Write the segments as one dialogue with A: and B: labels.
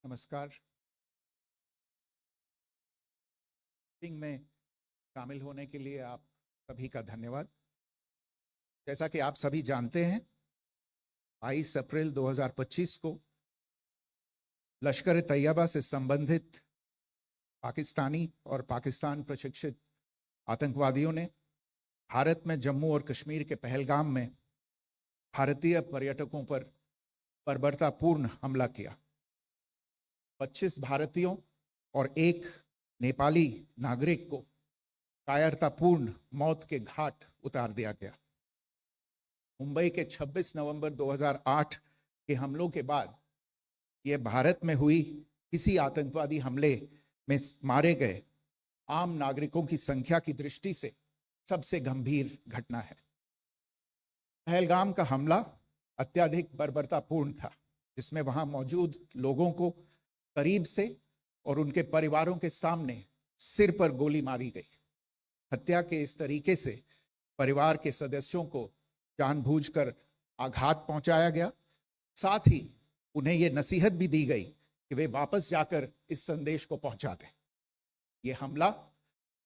A: नमस्कार। मीटिंग में शामिल होने के लिए आप सभी का धन्यवाद। जैसा कि आप सभी जानते हैं, 22 अप्रैल 2025 को लश्कर तैयबा से संबंधित पाकिस्तानी और पाकिस्तान प्रशिक्षित आतंकवादियों ने भारत में जम्मू और कश्मीर के पहलगाम में भारतीय पर्यटकों पर बर्बरतापूर्ण हमला किया। 25 भारतीयों और एक नेपाली नागरिक को कायरतापूर्ण मौत के घाट उतार दिया गया। मुंबई के 26 नवंबर 2008 के हमलों के बाद यह भारत में हुई किसी आतंकवादी हमले में मारे गए आम नागरिकों की संख्या की दृष्टि से सबसे गंभीर घटना है। पहलगाम का हमला अत्यधिक बर्बरतापूर्ण था, जिसमें वहां मौजूद लोगों को करीब से और उनके परिवारों के सामने सिर पर गोली मारी गई। हत्या के इस तरीके से परिवार के सदस्यों को जानबूझकर आघात पहुंचाया गया। साथ ही उन्हें यह नसीहत भी दी गई कि वे वापस जाकर इस संदेश को पहुंचा दें। यह हमला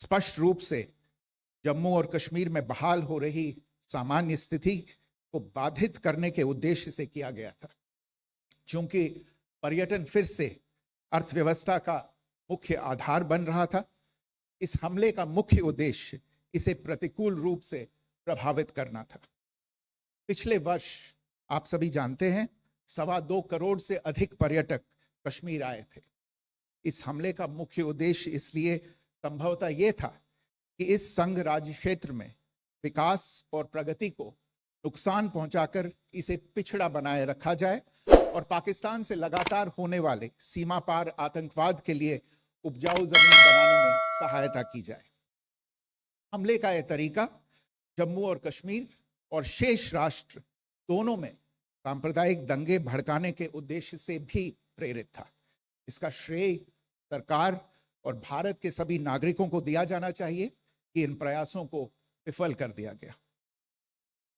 A: स्पष्ट रूप से जम्मू और कश्मीर में बहाल हो रही सामान्य स्थिति को बाधित करने के उद्देश्य से किया गया था। चूंकि पर्यटन फिर से अर्थव्यवस्था का मुख्य आधार बन रहा था, इस हमले का मुख्य उद्देश्य इसे प्रतिकूल रूप से प्रभावित करना था। पिछले वर्ष आप सभी जानते हैं, 2.25 करोड़ से अधिक पर्यटक कश्मीर आए थे। इस हमले का मुख्य उद्देश्य इसलिए संभवतः यह था कि इस संघ राज्य क्षेत्र में विकास और प्रगति को नुकसान पहुंचाकर इसे पिछड़ा बनाए रखा जाए और पाकिस्तान से लगातार होने वाले सीमा पार आतंकवाद के लिए उपजाऊ जमीन बनाने में सहायता की जाए। हमले का यह तरीका जम्मू और कश्मीर और शेष राष्ट्र दोनों में सांप्रदायिक दंगे भड़काने के उद्देश्य से भी प्रेरित था। इसका श्रेय सरकार और भारत के सभी नागरिकों को दिया जाना चाहिए कि इन प्रयासों को विफल कर दिया गया।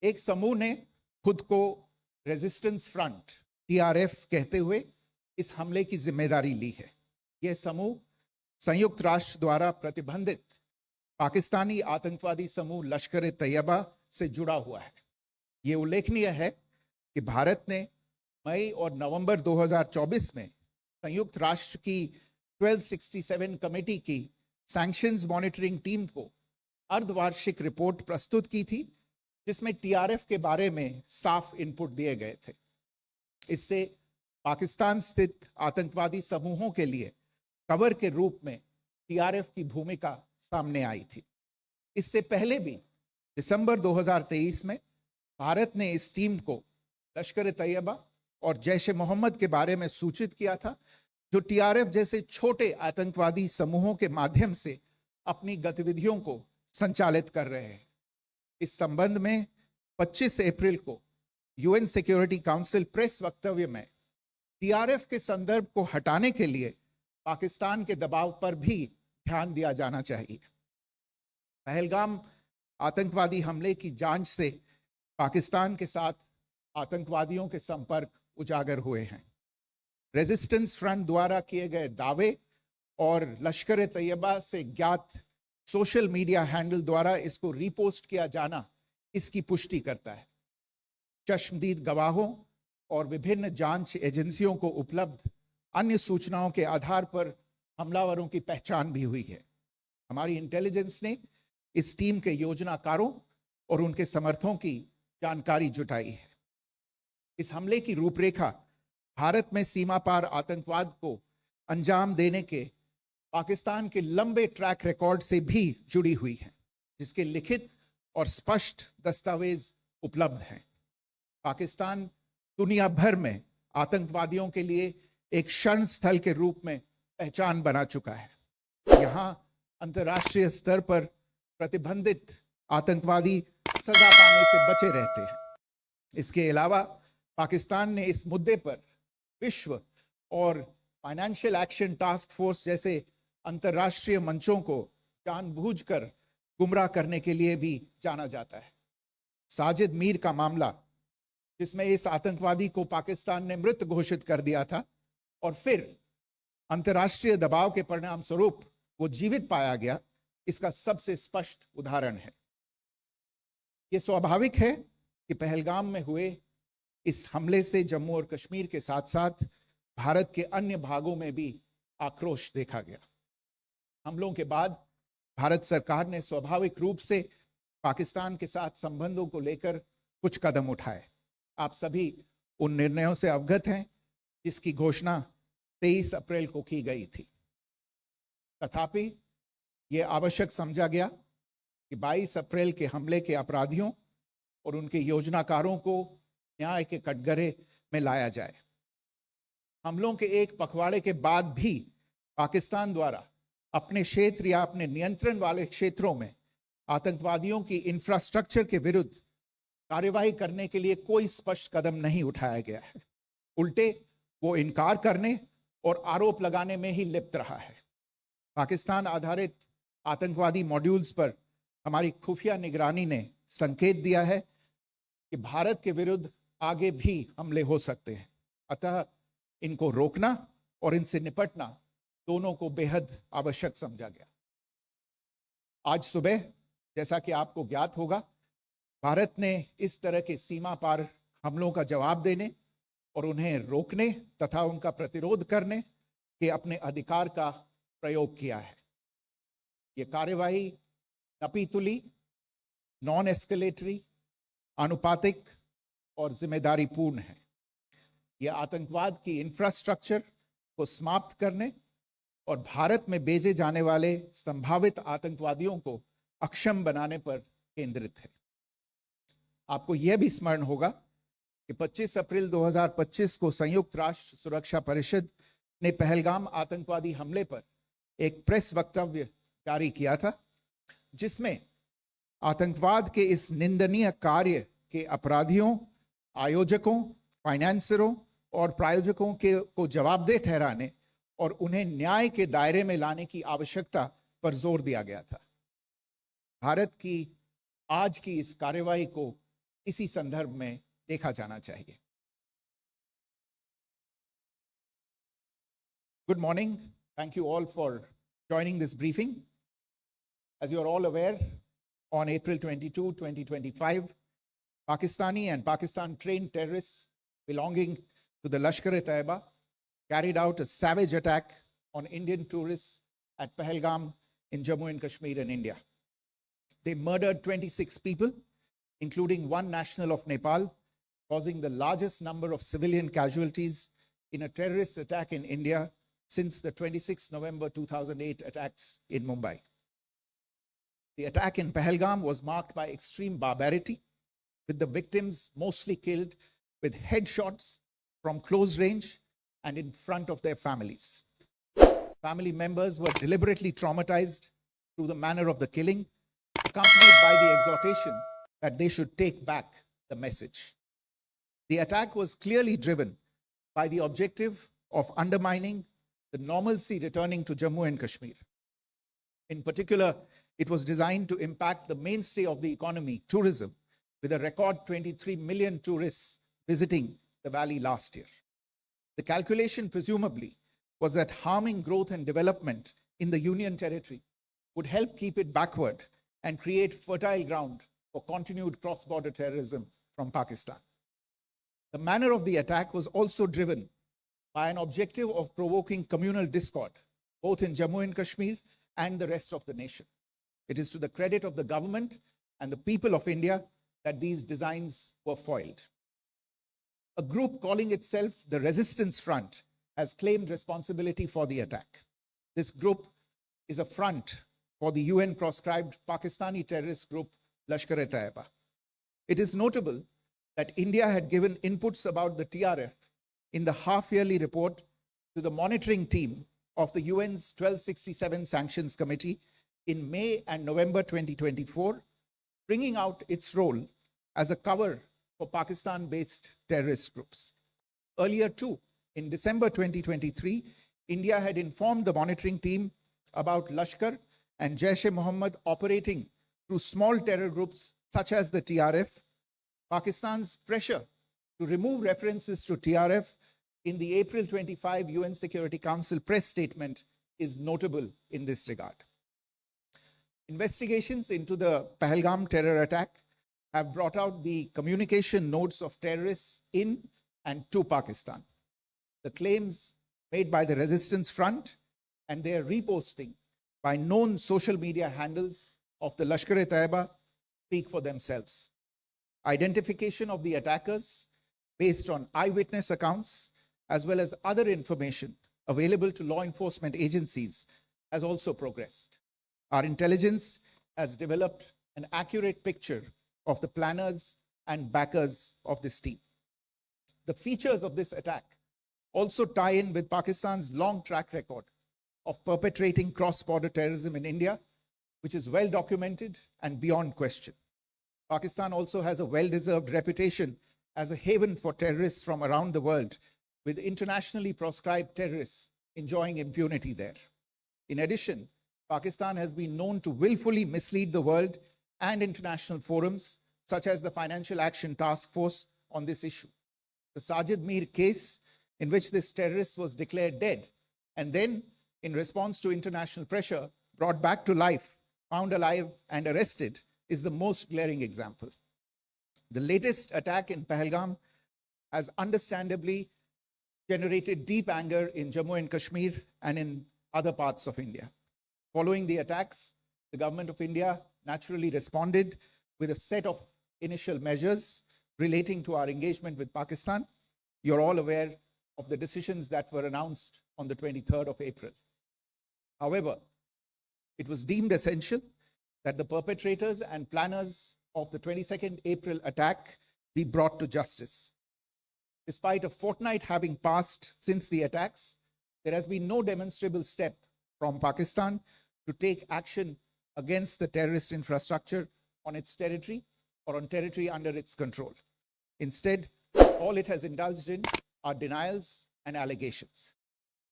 A: एक समूह ने खुद को रेजिस्टेंस फ्रंट TRF कहते हुए इस हमले की जिम्मेदारी ली है। यह समूह संयुक्त राष्ट्र द्वारा प्रतिबंधित पाकिस्तानी आतंकवादी समूह लश्कर तैयबा से जुड़ा हुआ है। यह उल्लेखनीय है कि भारत ने मई और नवंबर 2024 में संयुक्त राष्ट्र की 1267 कमेटी की सैंक्शंस मॉनिटरिंग टीम को अर्धवार्षिक रिपोर्ट प्रस्तुत की थी, जिसमें TRF के बारे में साफ इनपुट दिए गए थे। इससे पाकिस्तान स्थित आतंकवादी समूहों के लिए कवर के रूप में TRF की भूमिका सामने आई थी। इससे पहले भी दिसंबर 2023 में भारत ने इस टीम को लश्कर ए तैयबा और जैश ए मोहम्मद के बारे में सूचित किया था, जो टीआरएफ जैसे छोटे आतंकवादी समूहों के माध्यम से अपनी गतिविधियों को संचालित कर रहे हैं। इस संबंध में 25 अप्रैल को यूएन सिक्योरिटी काउंसिल प्रेस वक्तव्य में टीआरएफ के संदर्भ को हटाने के लिए पाकिस्तान के दबाव पर भी ध्यान दिया जाना चाहिए। पहलगाम आतंकवादी हमले की जांच से पाकिस्तान के साथ आतंकवादियों के संपर्क उजागर हुए हैं। रेजिस्टेंस फ्रंट द्वारा किए गए दावे और लश्कर ए तैयबा से ज्ञात सोशल मीडिया हैंडल द्वारा इसको रीपोस्ट किया जाना इसकी पुष्टि करता है। चश्मदीद गवाहों और विभिन्न जांच एजेंसियों को उपलब्ध अन्य सूचनाओं के आधार पर हमलावरों की पहचान भी हुई है। हमारी इंटेलिजेंस ने इस टीम के योजनाकारों और उनके समर्थकों की जानकारी जुटाई है। इस हमले की रूपरेखा भारत में सीमा पार आतंकवाद को अंजाम देने के पाकिस्तान के लंबे ट्रैक रिकॉर्ड से भी जुड़ी हुई है, जिसके लिखित और स्पष्ट दस्तावेज उपलब्ध हैं। पाकिस्तान दुनिया भर में आतंकवादियों के लिए एक शरण स्थल के रूप में पहचान बना चुका है। यहाँ अंतर्राष्ट्रीय स्तर पर प्रतिबंधित आतंकवादी सजा पाने से बचे रहते हैं। इसके अलावा पाकिस्तान ने इस मुद्दे पर विश्व और फाइनेंशियल एक्शन टास्क फोर्स जैसे अंतर्राष्ट्रीय मंचों को जानबूझकर गुमराह करने के लिए भी जाना जाता है। साजिद मीर का मामला, जिसमें इस आतंकवादी को पाकिस्तान ने मृत घोषित कर दिया था और फिर अंतर्राष्ट्रीय दबाव के परिणाम स्वरूप वो जीवित पाया गया, इसका सबसे स्पष्ट उदाहरण है। ये स्वाभाविक है कि पहलगाम में हुए इस हमले से जम्मू और कश्मीर के साथ साथ भारत के अन्य भागों में भी आक्रोश देखा गया। हमलों के बाद भारत सरकार ने स्वाभाविक रूप से पाकिस्तान के साथ संबंधों को लेकर कुछ कदम उठाए। आप सभी उन निर्णयों से अवगत हैं जिसकी घोषणा 23 अप्रैल को की गई थी। तथापि यह आवश्यक समझा गया कि 22 अप्रैल के हमले के अपराधियों और उनके योजनाकारों को न्याय के कटघरे में लाया जाए। हमलों के एक पखवाड़े के बाद भी पाकिस्तान द्वारा अपने क्षेत्र या अपने नियंत्रण वाले क्षेत्रों में आतंकवादियों की इंफ्रास्ट्रक्चर के विरुद्ध कार्यवाही करने के लिए कोई स्पष्ट कदम नहीं उठाया गया है। उल्टे वो इनकार करने और आरोप लगाने में ही लिप्त रहा है। पाकिस्तान आधारित आतंकवादी मॉड्यूल्स पर हमारी खुफिया निगरानी ने संकेत दिया है कि भारत के विरुद्ध आगे भी हमले हो सकते हैं। अतः इनको रोकना और इनसे निपटना दोनों को बेहद आवश्यक समझा गया। आज सुबह, जैसा कि आपको ज्ञात होगा, भारत ने इस तरह के सीमा पार हमलों का जवाब देने और उन्हें रोकने तथा उनका प्रतिरोध करने के अपने अधिकार का प्रयोग किया है। ये कार्यवाही नपीतुली, नॉन एस्केलेटरी, अनुपातिक और जिम्मेदारीपूर्ण है। यह आतंकवाद की इंफ्रास्ट्रक्चर को समाप्त करने और भारत में भेजे जाने वाले संभावित आतंकवादियों को अक्षम बनाने पर केंद्रित है। आपको यह भी स्मरण होगा कि 25 अप्रैल 2025 को संयुक्त राष्ट्र सुरक्षा परिषद ने पहलगाम आतंकवादी हमले पर एक प्रेस वक्तव्य जारी किया था, जिसमें आतंकवाद के इस निंदनीय कार्य के अपराधियों, आयोजकों, फाइनेंसरों और प्रायोजकों को जवाबदेह ठहराने और उन्हें न्याय के दायरे में लाने की आवश्यकता पर जोर दिया गया था। भारत की आज की इस कार्यवाही को इसी संदर्भ में देखा जाना चाहिए। Good morning. Thank you all for joining this briefing. As you are all aware, on April 22, 2025, Pakistani and Pakistan-trained terrorists belonging to the Lashkar-e-Taiba carried out a savage attack on Indian tourists at Pahalgam in Jammu and Kashmir in India. They murdered 26 people, including one national of Nepal, causing the largest number of civilian casualties in a terrorist attack in India since the 26 November 2008 attacks in Mumbai. The attack in Pahalgam was marked by extreme barbarity, with the victims mostly killed with headshots from close range and in front of their families. Family members were deliberately traumatized through the manner of the killing, accompanied by the exhortation that they should take back the message. The attack was clearly driven by the objective of undermining the normalcy returning to Jammu and Kashmir. In particular, it was designed to impact the mainstay of the economy, tourism, with a record 23 million tourists visiting the valley last year. The calculation, presumably, was that harming growth and development in the Union Territory would help keep it backward and create fertile ground for continued cross-border terrorism from Pakistan. The manner of the attack was also driven by an objective of provoking communal discord, both in Jammu and Kashmir and the rest of the nation. It is to the credit of the government and the people of India that these designs were foiled. A group calling itself the Resistance Front has claimed responsibility for the attack. This group is a front for the UN-proscribed Pakistani terrorist group Lashkar-e-Taiba. It is notable that India had given inputs about the TRF in the half-yearly report to the monitoring team of the UN's 1267 Sanctions Committee in May and November 2024, bringing out its role as a cover for Pakistan-based terrorist groups. Earlier too, in December 2023, India had informed the monitoring team about Lashkar and Jaish-e-Mohammed operating through small terror groups such as the TRF. Pakistan's pressure to remove references to TRF in the April 25 UN Security Council press statement is notable in this regard. Investigations into the Pahalgam terror attack have brought out the communication notes of terrorists in and to Pakistan. The claims made by the Resistance Front and their reposting by known social media handles of the Lashkar-e-Taiba speak for themselves. Identification of the attackers based on eyewitness accounts as well as other information available to law enforcement agencies has also progressed. Our intelligence has developed an accurate picture of the planners and backers of this team. The features of this attack also tie in with Pakistan's long track record of perpetrating cross-border terrorism in India, which is well documented and beyond question. Pakistan also has a well-deserved reputation as a haven for terrorists from around the world, with internationally proscribed terrorists enjoying impunity there. In addition, Pakistan has been known to willfully mislead the world and international forums, such as the Financial Action Task Force, on this issue. The Sajid Mir case, in which this terrorist was declared dead and then, in response to international pressure, brought back to life, found alive and arrested, is the most glaring example. The latest attack in Pahalgam has understandably generated deep anger in Jammu and Kashmir and in other parts of India. Following the attacks, the government of India naturally responded with a set of initial measures relating to our engagement with Pakistan. You're all aware of the decisions that were announced on the 23rd of April. However, it was deemed essential that the perpetrators and planners of the 22nd April attack be brought to justice. Despite a fortnight having passed since the attacks, there has been no demonstrable step from Pakistan to take action against the terrorist infrastructure on its territory or on territory under its control. Instead, all it has indulged in are denials and allegations.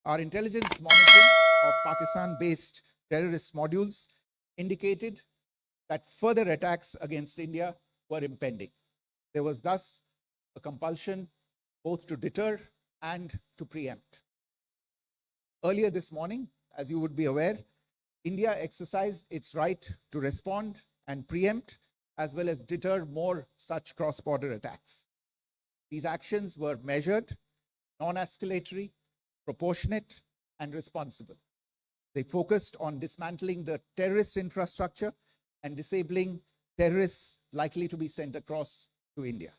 A: Our intelligence monitoring of Pakistan-based terrorist modules indicated that further attacks against India were impending. There was thus a compulsion both to deter and to preempt. Earlier this morning, as you would be aware, India exercised its right to respond and preempt as well as deter more such cross-border attacks. These actions were measured, non-escalatory, proportionate, and responsible. They focused on dismantling the terrorist infrastructure and disabling terrorists likely to be sent across to India.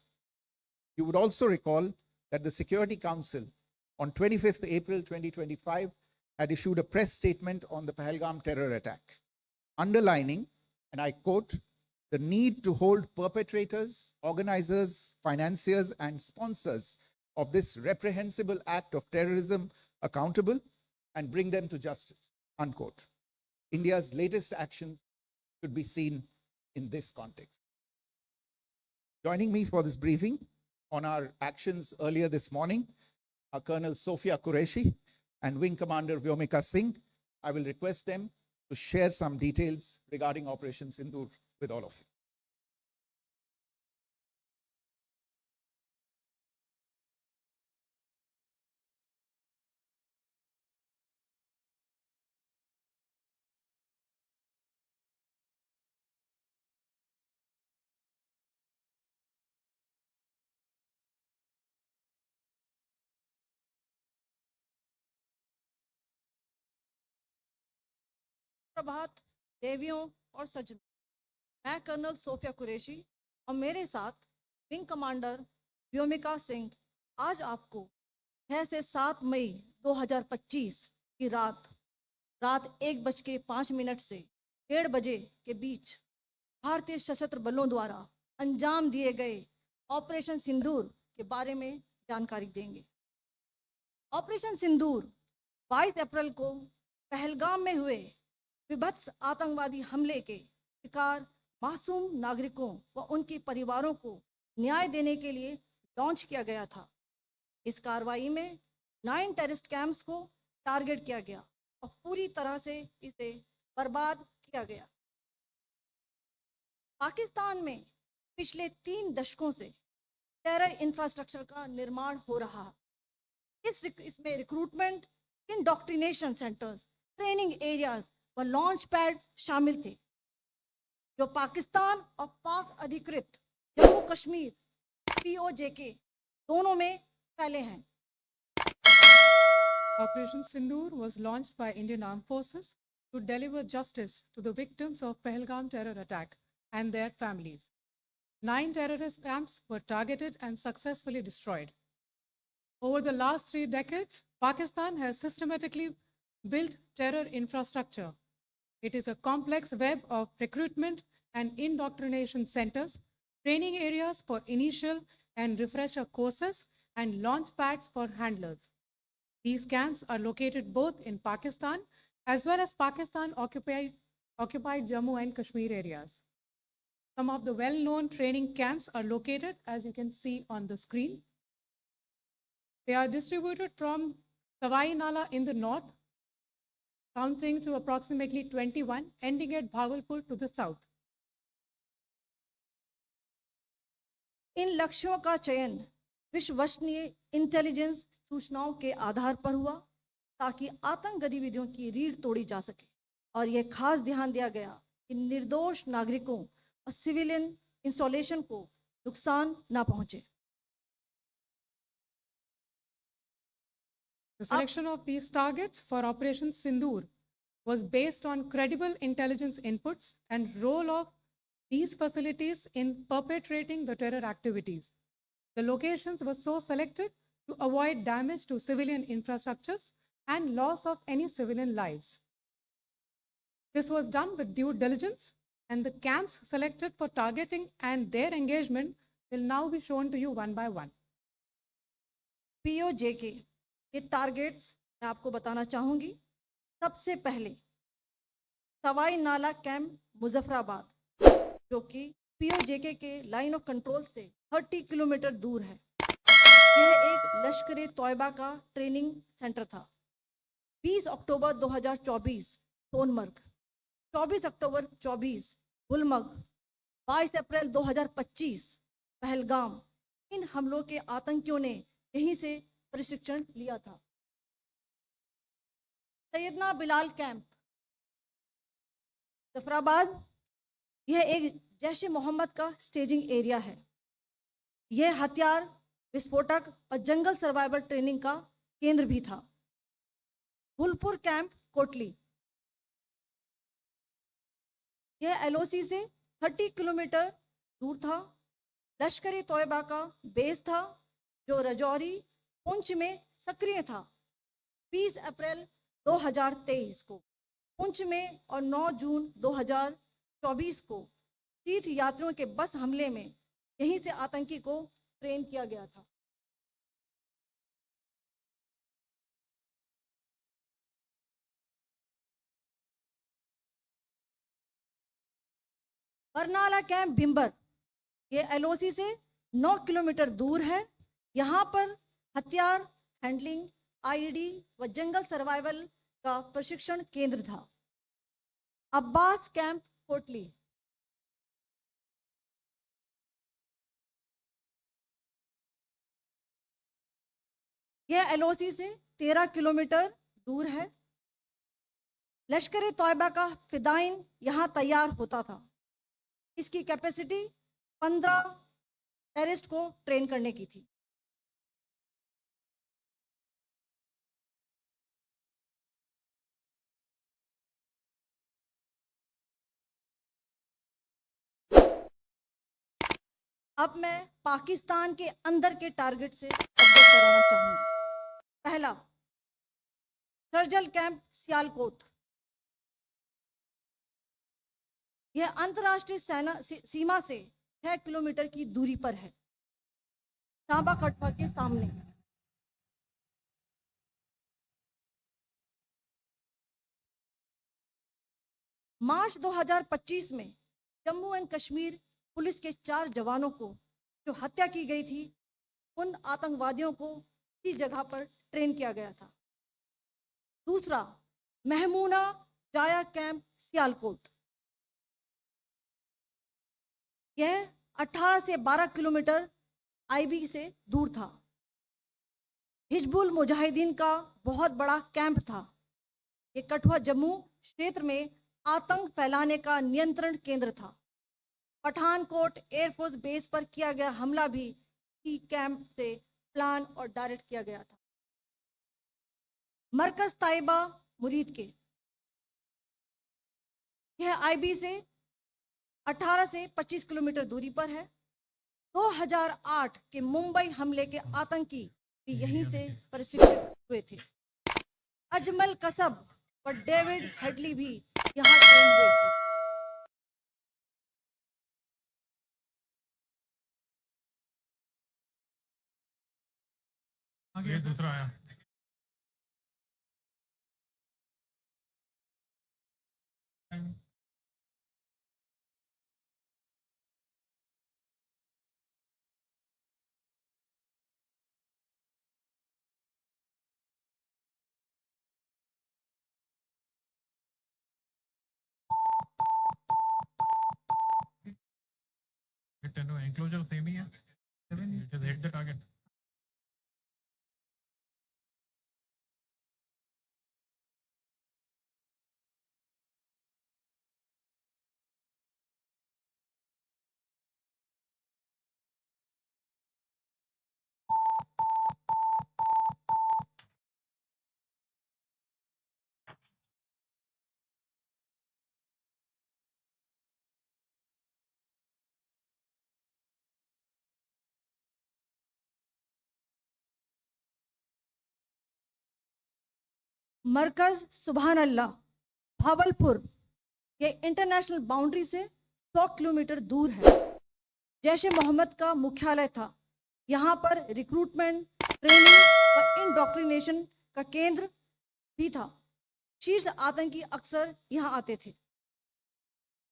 A: You would also recall that the Security Council on 25th April 2025 had issued a press statement on the Pahalgam terror attack, underlining and I quote, the need to hold perpetrators, organizers, financiers, and sponsors of this reprehensible act of terrorism accountable and bring them to justice, unquote. India's latest actions should be seen in this context. Joining me for this briefing on our actions earlier this morning are Colonel Sophia Qureshi and Wing Commander Vyomika Singh. I will request them to share some details regarding Operation Sindoor with all of you.
B: प्रभात देवियों और सज्जनों, मैं colonel Sophia Qureshi और मेरे साथ wing commander Vyomika Singh आज आपको 6 से 7 मई 2025 की रात 1:05 से 1:30 बजे के बीच भारतीय सशस्त्र बलों द्वारा अंजाम दिए गए ऑपरेशन सिंदूर के बारे में जानकारी देंगे। ऑपरेशन सिंदूर 22 अप्रैल को पहलगाम में हुए विभत्स आतंकवादी हमले के शिकार मासूम नागरिकों व उनके परिवारों को न्याय देने के लिए लॉन्च किया गया था। इस कार्रवाई में 9 टेररिस्ट कैंप्स को टारगेट किया गया और पूरी तरह से इसे बर्बाद किया गया। पाकिस्तान में पिछले 3 दशकों से टेरर इंफ्रास्ट्रक्चर का निर्माण हो रहा है। इसमें recruitment, indoctrination centres, training areas व लॉन्च पैड शामिल थे, जो पाकिस्तान और पाक अधिकृत जम्मू कश्मीर POJK दोनों में फैले हैं।
C: Operation Sindoor was launched by Indian Armed Forces to deliver justice to the victims of Pahalgam terror attack and their families. 9 terrorist camps were targeted and successfully destroyed. Over the last 3 decades, Pakistan has systematically built terror infrastructure. It is a complex web of recruitment and indoctrination centers, training areas for initial and refresher courses, and launch pads for handlers. These camps are located both in Pakistan as well as Pakistan-occupied Jammu and Kashmir areas. Some of the well-known training camps are located, as you can see on the screen. They are distributed from Sawai Nala in the north, counting to approximately 21, ending at Bhagalpur to the south.
B: इन लक्ष्यों का चयन विश्वसनीय intelligence सूचनाओं के आधार पर हुआ ताकि आतंक गतिविधियों की रीढ़ तोड़ी जा सके, और यह खास ध्यान दिया गया कि निर्दोष नागरिकों और सिविलियन इंस्टॉलेशन को नुकसान न पहुंचे।
C: The selection of these targets for Operation Sindoor was based on credible intelligence inputs and role of these facilities in perpetrating the terror activities. The locations were so selected to avoid damage to civilian infrastructures and loss of any civilian lives. This was done with due diligence, and the camps selected for targeting and their engagement will now be shown to you one by one.
B: POJK ये targets मैं आपको बताना चाहूंगी। सबसे पहले सवाई नाला camp Muzaffarabad, जो कि POJK के लाइन ऑफ कंट्रोल से 30 किलोमीटर दूर है। यह एक लश्कर तोयबा का ट्रेनिंग सेंटर था। 20 अक्टूबर 2024 सोनमर्ग, 24 अक्टूबर 24 गुलमर्ग, 22 अप्रैल 2025 पहलगाम, इन हमलों के आतंकियों ने यहीं से प्रशिक्षण लिया था। सैयदना बिलाल कैंप जफराबाद, यह एक जैश ए मोहम्मद का स्टेजिंग एरिया है। यह हथियार विस्फोटक और जंगल सर्वाइवल ट्रेनिंग का केंद्र भी था। गुलपुर कैंप कोटली, यह LOC से 30 किलोमीटर दूर था। लश्कर तोयबा का बेस था, जो रजौरी पुंछ में सक्रिय था। 20 अप्रैल 2023 को पुंछ में और 9 जून 24 को तीर्थ यात्रियों के बस हमले में यहीं से आतंकी को ट्रेन किया गया था। बरनाला कैंप भिंबर, ये एलओसी से 9 किलोमीटर दूर है। यहाँ पर हथियार हैंडलिंग, आईईडी व जंगल सर्वाइवल का प्रशिक्षण केंद्र था। अब्बास कैंप कोटली, यह एलओसी से 13 किलोमीटर दूर है। लश्कर ए तौयबा का फिदाइन यहाँ तैयार होता था। इसकी कैपेसिटी 15 टेररिस्ट को ट्रेन करने की थी। अब मैं पाकिस्तान के अंदर के टारगेट से अवगत कराना चाहूंगी। पहला, सर्जल कैंप सियालकोट, यह अंतर्राष्ट्रीय सीमा से 6 किलोमीटर की दूरी पर है, सांबा कटवा के सामने। मार्च 2025 में जम्मू एंड कश्मीर पुलिस के 4 जवानों को जो हत्या की गई थी, उन आतंकवादियों को इस जगह पर ट्रेन किया गया था। दूसरा, महमूना जाया कैंप सियालकोट, यह 18 से 12 किलोमीटर आईबी से दूर था। हिजबुल मुजाहिदीन का बहुत बड़ा कैंप था। ये कठुआ जम्मू क्षेत्र में आतंक फैलाने का नियंत्रण केंद्र था। पठानकोट एयरफोर्स बेस पर किया गया हमला भी इसी कैंप से प्लान और डायरेक्ट किया गया था। मरकज ताइबा मुरीद के, यह आईबी से 18 से 25 किलोमीटर दूरी पर है। 2008 के मुंबई हमले के आतंकी भी यहीं से प्रशिक्षित हुए थे। अजमल कसब और डेविड हेडली भी यहाँ ट्रेन हुए थे।
D: आगे दूसरा आया। Enclosure same ही है। Just hit the target.
B: मरकज सुभान अल्लाह भावलपुर, ये इंटरनेशनल बाउंड्री से 100 किलोमीटर दूर है। जैश ए मोहम्मद का मुख्यालय था। यहाँ पर रिक्रूटमेंट, ट्रेनिंग और इंडोक्ट्रिनेशन का केंद्र भी था। शीर्ष आतंकी अक्सर यहाँ आते थे।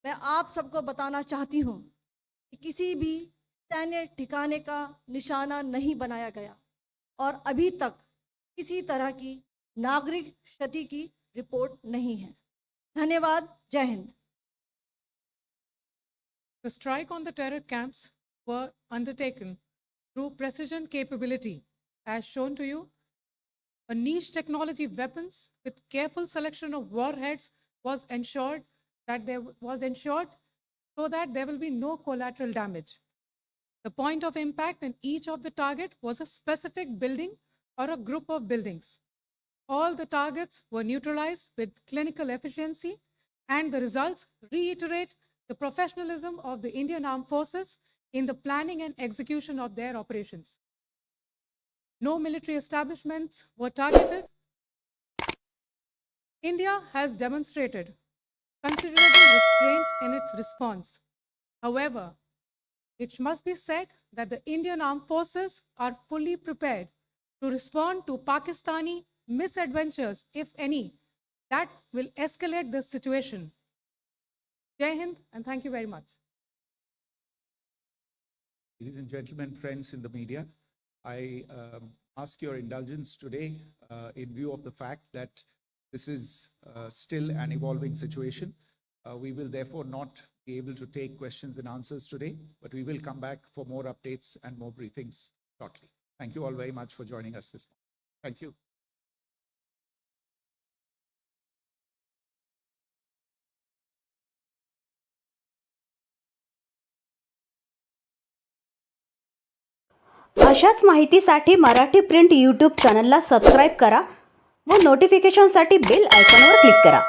B: मैं आप सबको बताना चाहती हूँ कि किसी भी सैन्य ठिकाने का निशाना नहीं बनाया गया और अभी तक किसी तरह की नागरिक क्षति की रिपोर्ट नहीं है। धन्यवाद। जय Hind.
C: The strike on the terror camps were undertaken through precision capability, as shown to you. A niche technology weapons with careful selection of warheads was ensured so that there will be no collateral damage. The point of impact in each of the target was a specific building or a group of buildings. All the targets were neutralized with clinical efficiency, and the results reiterate the professionalism of the Indian Armed Forces in the planning and execution of their operations. No military establishments were targeted. India has demonstrated considerable restraint in its response. However, it must be said that the Indian Armed Forces are fully prepared to respond to Pakistani misadventures, if any, that will escalate the situation. Jai Hind, and thank you very much.
A: Ladies and gentlemen, friends in the media, I ask your indulgence today in view of the fact that this is still an evolving situation. We will therefore not be able to take questions and answers today, but we will come back for more updates and more briefings shortly. Thank you all very much for joining us this morning. Thank you.
E: अशाच माहितीसाठी Marathi print YouTube चॅनलला subscribe करा व नोटिफिकेशनसाठी bell आयकॉनवर click करा.